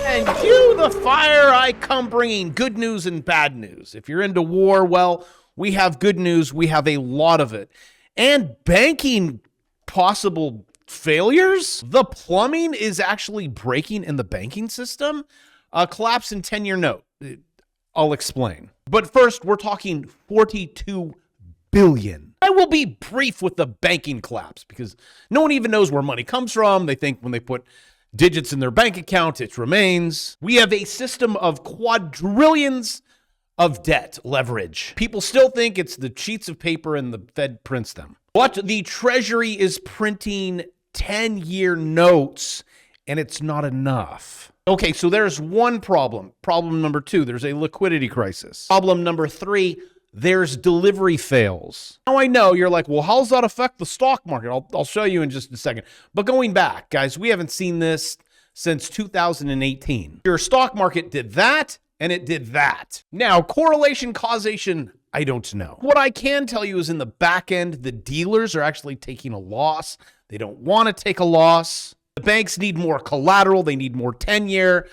And to the fire I come bringing good news and bad news. If you're into war, well, we have good news. We have a lot of it. And banking possible failures. The plumbing is actually breaking in the banking system. A collapse in 10-year note. I'll explain. But first, we're talking $42 billion. I will be brief with the banking collapse because no one even knows where money comes from. They think when they put digits in their bank account, it remains. We have a system of quadrillions of debt leverage. People still think it's the sheets of paper and the Fed prints them. But the Treasury is printing 10-year notes, and it's not enough. Okay, so there's one problem. Problem number two, there's a liquidity crisis. Problem number three, there's delivery fails. Now I know you're like, well, how does that affect the stock market? I'll show you in just a second. But going back, guys, we haven't seen this since 2018. Your stock market did that, and it did that. Now, correlation, causation, I don't know. What I can tell you is in the back end, the dealers are actually taking a loss. They don't want to take a loss. The banks need more collateral. They need more 10-year.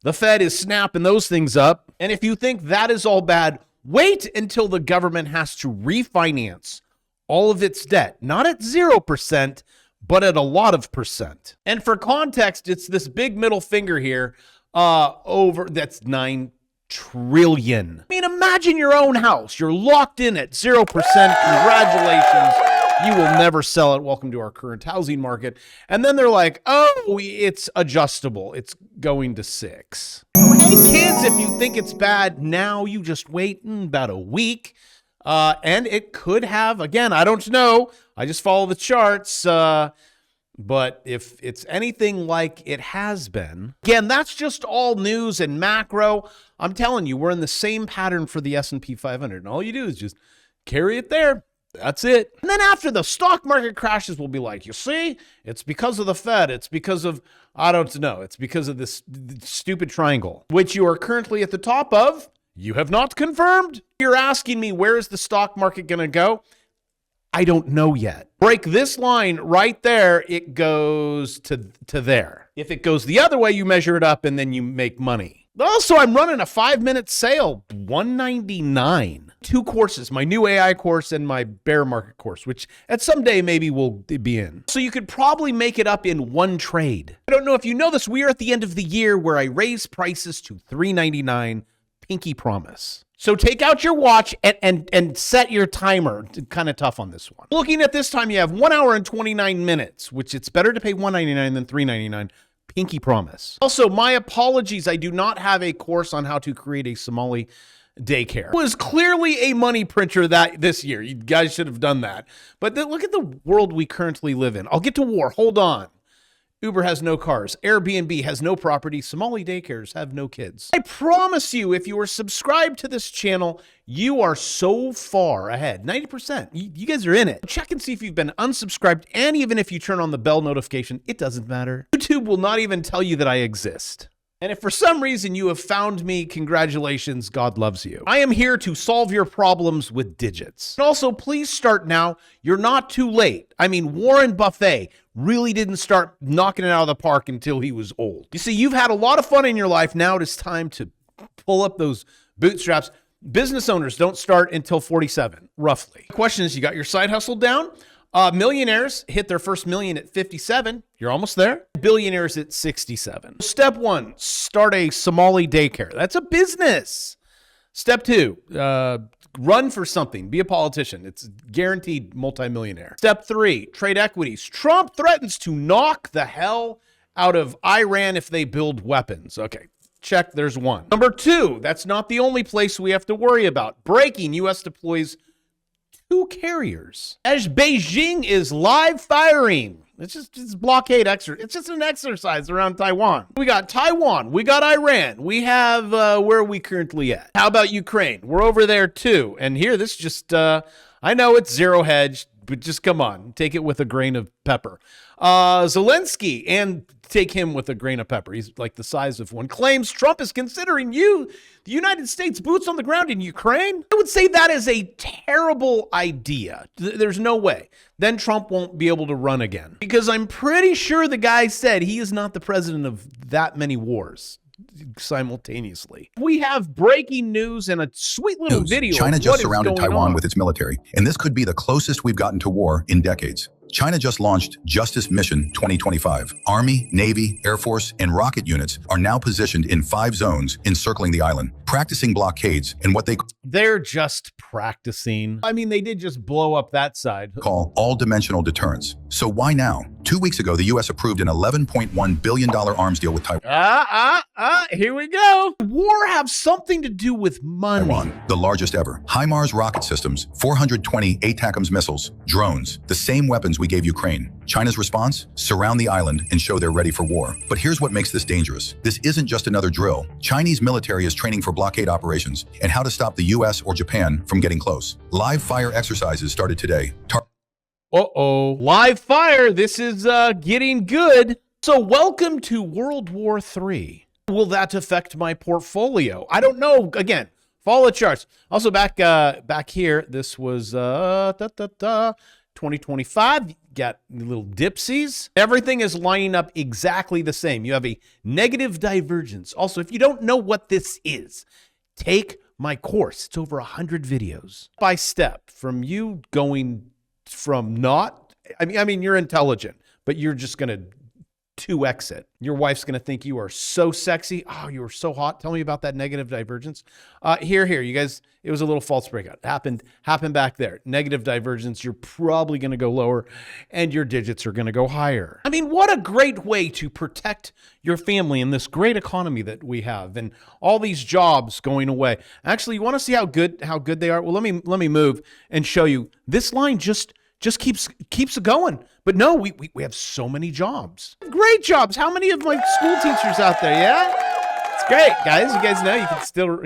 The Fed is snapping those things up. And if you think that is all bad, wait until the government has to refinance all of its debt, not at 0%, but at a lot of percent. And for context, it's this big middle finger here that's 9 trillion. I mean, imagine your own house. You're locked in at 0%. Congratulations. You will never sell it. Welcome to our current housing market. And then they're like, oh, it's adjustable. It's going to 6. Hey, kids, if you think it's bad now, you just wait about a week. And it could have, again, I don't know. I just follow the charts. But if it's anything like it has been, again, that's just all news and macro. I'm telling you, we're in the same pattern for the S&P 500. And all you do is just carry it there. That's it. And then after the stock market crashes, we'll be like, you see, it's because of the Fed. It's because of, I don't know. It's because of this stupid triangle, which you are currently at the top of. You have not confirmed. You're asking me, where is the stock market going to go? I don't know yet. Break this line right there, it goes to there. If it goes the other way, you measure it up and then you make money. Also, I'm running a 5-minute sale, $199. 2 courses, my new AI course and my bear market course, which at some day maybe will be in. So you could probably make it up in one trade. I don't know if you know this, we are at the end of the year where I raise prices to $399, pinky promise. So take out your watch and set your timer. Kind of tough on this one. Looking at this time, you have 1 hour and 29 minutes, which it's better to pay $199 than $399. Pinky promise. Also, my apologies. I do not have a course on how to create a Somali daycare. It was clearly a money printer this year. You guys should have done that. But look at the world we currently live in. I'll get to war. Hold on. Uber has no cars. Airbnb has no property. Somali daycares have no kids. I promise you, if you are subscribed to this channel, you are so far ahead. 90%. You guys are in it. Check and see if you've been unsubscribed. And even if you turn on the bell notification, it doesn't matter. YouTube will not even tell you that I exist. And if for some reason you have found me, congratulations, God loves you. I am here to solve your problems with digits. And also, please start now. You're not too late. I mean, Warren Buffett really didn't start knocking it out of the park until he was old. You see, you've had a lot of fun in your life. Now it is time to pull up those bootstraps. Business owners don't start until 47, roughly. The question is, you got your side hustle down? Millionaires hit their first million at 57. You're almost there. Billionaires at 67. Step 1, start a Somali daycare. That's a business. Step 2, run for something. Be a politician. It's guaranteed multimillionaire. Step 3, trade equities. Trump threatens to knock the hell out of Iran if they build weapons. Okay. Check, there's one. Number 2, that's not the only place we have to worry about. Breaking, U.S. deploys 2 carriers. As Beijing is live firing. It's blockade exercise. It's just an exercise around Taiwan. We got Taiwan. We got Iran. We have, where are we currently at? How about Ukraine? We're over there too. And here, this just, I know it's zero hedge, but just come on. Take it with a grain of pepper. Zelensky, and take him with a grain of pepper. He's like the size of one. Claims Trump is considering the United States boots on the ground in Ukraine. I would say that is a terrible idea. There's no way. Then Trump won't be able to run again. Because I'm pretty sure the guy said he is not the president of that many wars. simultaneously. We have breaking news and a sweet little video. China just surrounded Taiwan with its military, and this could be the closest we've gotten to war in decades. China just launched Justice Mission 2025. Army, Navy, Air Force, and rocket units are now positioned in 5 zones encircling the island, practicing blockades and what they're just practicing. I mean, they did just blow up that side. Call all-dimensional deterrence. So why now? 2 weeks ago, the U.S. approved an $11.1 billion arms deal with Taiwan. Here we go. War have something to do with money. Taiwan, the largest ever. HIMARS rocket systems, 420 ATACMS missiles, drones, the same weapons we gave Ukraine. China's response? Surround the island and show they're ready for war. But here's what makes this dangerous. This isn't just another drill. Chinese military is training for blockade operations and how to stop the U.S. or Japan from getting close. Live fire exercises started today. Live fire. This is getting good. So welcome to World War III. Will that affect my portfolio? I don't know. Again, follow the charts. Also back here, this was 2025. Got little dipsies. Everything is lining up exactly the same. You have a negative divergence. Also, if you don't know what this is, take my course. It's over 100 videos. By step, from you going from not, I mean, you're intelligent, but you're just going to 2x it. Your wife's going to think you are so sexy. Oh, you are so hot. Tell me about that negative divergence. Here, you guys, it was a little false breakout. Happened back there. Negative divergence. You're probably going to go lower and your digits are going to go higher. I mean, what a great way to protect your family in this great economy that we have and all these jobs going away. Actually, you want to see how good they are? Well, let me move and show you. This line just keeps it going. But no, we have so many jobs. Great jobs. How many of my school teachers out there? Yeah? It's great, guys. You guys know you can still,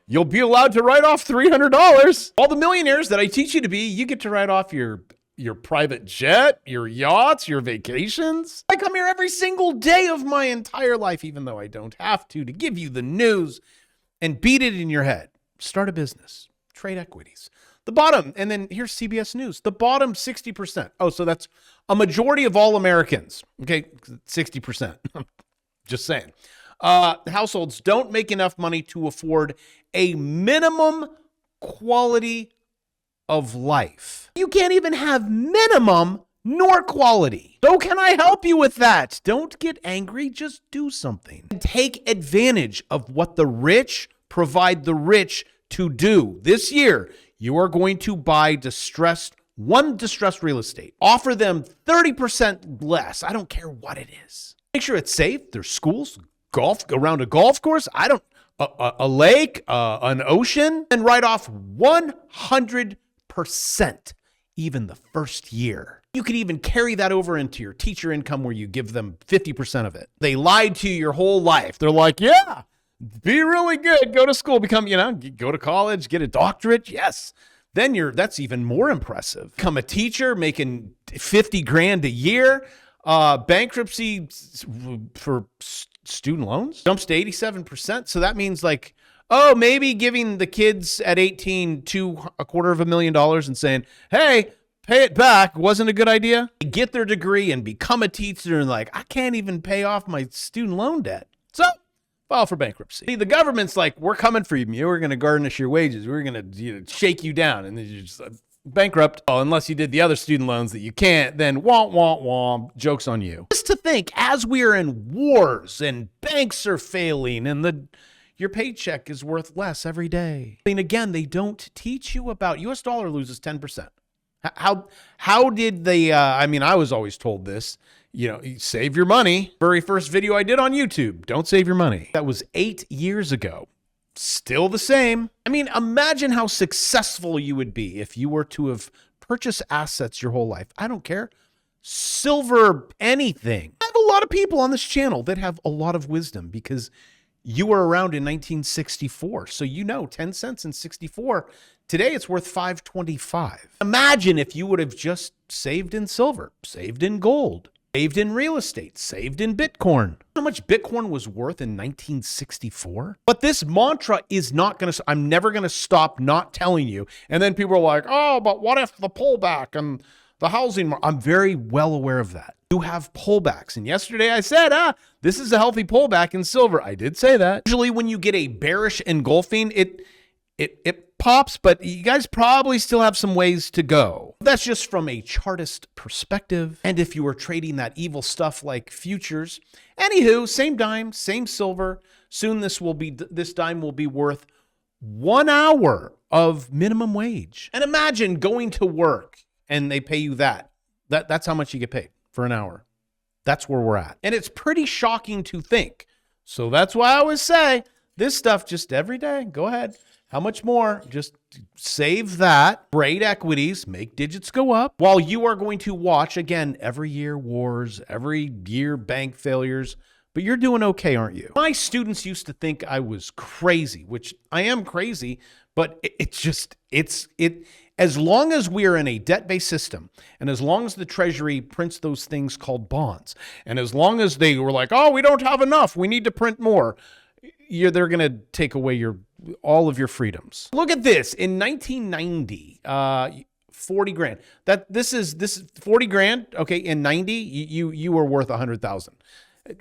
you'll be allowed to write off $300. All the millionaires that I teach you to be, you get to write off your private jet, your yachts, your vacations. I come here every single day of my entire life, even though I don't have to give you the news and beat it in your head. Start a business, trade equities. The bottom, and then here's CBS News. The bottom 60%. Oh, so that's a majority of all Americans. Okay, 60%. Just saying. Households don't make enough money to afford a minimum quality of life. You can't even have minimum nor quality. So can I help you with that? Don't get angry, just do something. And take advantage of what the rich provide the rich to do. This year, you are going to buy distressed real estate. Offer them 30% less. I don't care what it is. Make sure it's safe. There's schools, golf, around a golf course. A lake, an ocean, and write off 100%, even the first year. You could even carry that over into your teacher income where you give them 50% of it. They lied to you your whole life. They're like, yeah, be really good, go to school, become, go to college, get a doctorate. Yes. Then that's even more impressive. Become a teacher making 50 grand a year. Bankruptcy for student loans jumps to 87%. So that means maybe giving the kids at 18 $250,000 and saying, hey, pay it back wasn't a good idea. They get their degree and become a teacher and I can't even pay off my student loan debt. So file for bankruptcy. See, the government's like, we're coming for you. We're going to garnish your wages. We're going to shake you down. And then you're just bankrupt. Oh, unless you did the other student loans that you can't, then womp. Joke's on you. Just to think, as we are in wars and banks are failing and your paycheck is worth less every day. I mean, again, they don't teach you about US dollar loses 10%. How did they, I was always told this, save your money. Very first video I did on YouTube, don't save your money. That was 8 years ago. Still the same. Imagine how successful you would be if you were to have purchased assets your whole life. I don't care. Silver, anything. I have a lot of people on this channel that have a lot of wisdom because you were around in 1964. So 10 cents in 64. Today it's worth $5.25. Imagine if you would have just saved in silver, saved in gold, saved in real estate, saved in Bitcoin. How much Bitcoin was worth in 1964? But this mantra is I'm never going to stop not telling you. And then people are like, oh, but what if the pullback and the housing market. I'm very well aware of that. You have pullbacks. And yesterday I said, this is a healthy pullback in silver. I did say that. Usually when you get a bearish engulfing, it pops, but you guys probably still have some ways to go. That's just from a chartist perspective. And if you were trading that evil stuff like futures, anywho, same dime, same silver. Soon this dime will be worth 1 hour of minimum wage. And imagine going to work and they pay you that. That's how much you get paid for an hour. That's where we're at. And it's pretty shocking to think. So that's why I always say this stuff just every day. Go ahead. How much more? Just save that. Trade equities, make digits go up, while you are going to watch, again, every year wars, every year bank failures. But you're doing okay, aren't you? My students used to think I was crazy, which I am crazy, but as long as we're in a debt-based system, and as long as the Treasury prints those things called bonds, and as long as they were like, oh, we don't have enough, we need to print more, they're going to take away all of your freedoms. Look at this. In 1990, 40 grand. This is 40 grand. Okay, in 90, you were worth 100,000.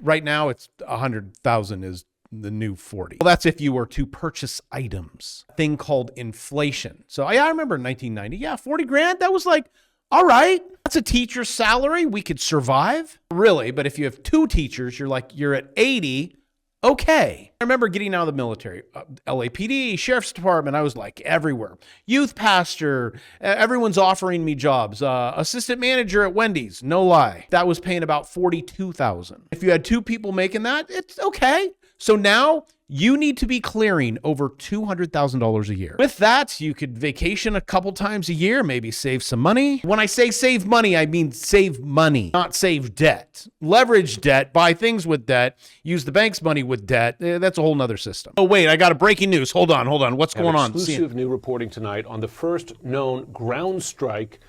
Right now, it's 100,000 is the new 40. Well, that's if you were to purchase items. A thing called inflation. So I remember 1990. Yeah, 40 grand. That was like, all right, that's a teacher's salary. We could survive. Really, but if you have 2 teachers, you're at 80. Okay. I remember getting out of the military, LAPD, Sheriff's Department. I was like everywhere. Youth pastor. Everyone's offering me jobs. Assistant manager at Wendy's. No lie. That was paying about $42,000. If you had 2 people making that, it's okay. So now you need to be clearing over $200,000 a year. With that, you could vacation a couple times a year, maybe save some money. When I say save money, I mean save money, not save debt. Leverage debt, buy things with debt, use the bank's money with debt. That's a whole nother system. Oh, wait, I got a breaking news. Hold on. What's going on? Exclusive new reporting tonight on the first known ground strike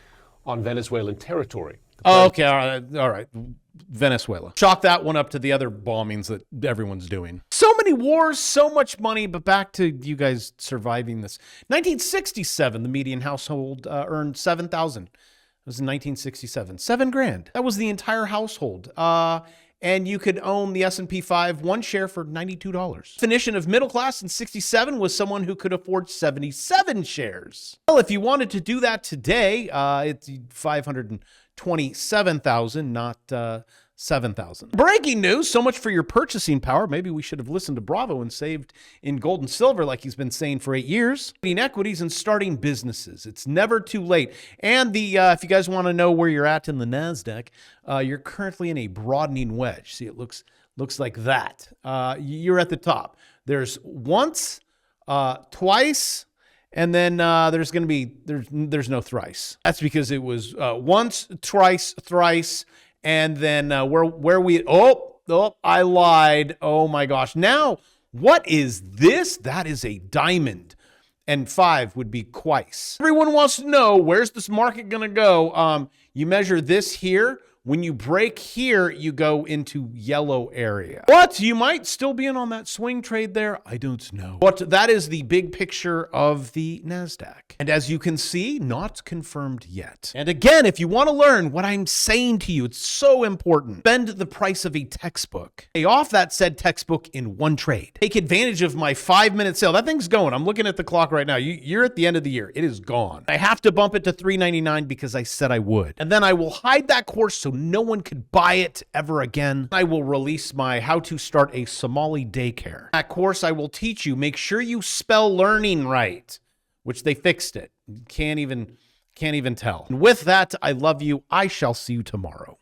on Venezuelan territory. Oh, okay, all right. Venezuela. Chalk that one up to the other bombings that everyone's doing. So many wars, so much money, but back to you guys surviving this. 1967, the median household earned $7,000. It was in 1967. $7 grand. That was the entire household. And you could own the S&P 5, 1 share for $92. Definition of middle class in 67 was someone who could afford 77 shares. Well, if you wanted to do that today, it's 527,000, not 7,000. Breaking news, so much for your purchasing power. Maybe we should have listened to Bravo and saved in gold and silver like he's been saying for 8 years. Trading equities and starting businesses. It's never too late. And if you guys want to know where you're at in the NASDAQ, you're currently in a broadening wedge. See, it looks like that. You're at the top. There's once, twice, and then there's no thrice. That's because it was once, twice, thrice, and then I lied. Oh my gosh. Now, what is this? That is a diamond. And 5 would be twice. Everyone wants to know, where's this market going to go? You measure this here. When you break here, you go into yellow area. But you might still be in on that swing trade there. I don't know. But that is the big picture of the NASDAQ. And as you can see, not confirmed yet. And again, if you want to learn what I'm saying to you, it's so important. Spend the price of a textbook. Pay off that said textbook in 1 trade. Take advantage of my 5-minute sale. That thing's going. I'm looking at the clock right now. You're at the end of the year. It is gone. I have to bump it to $3.99 because I said I would. And then I will hide that course so no one could buy it ever again. I will release my how to start a Somali daycare. That course I will teach you. Make sure you spell learning right, which they fixed it. Can't even tell. And with that, I love you. I shall see you tomorrow.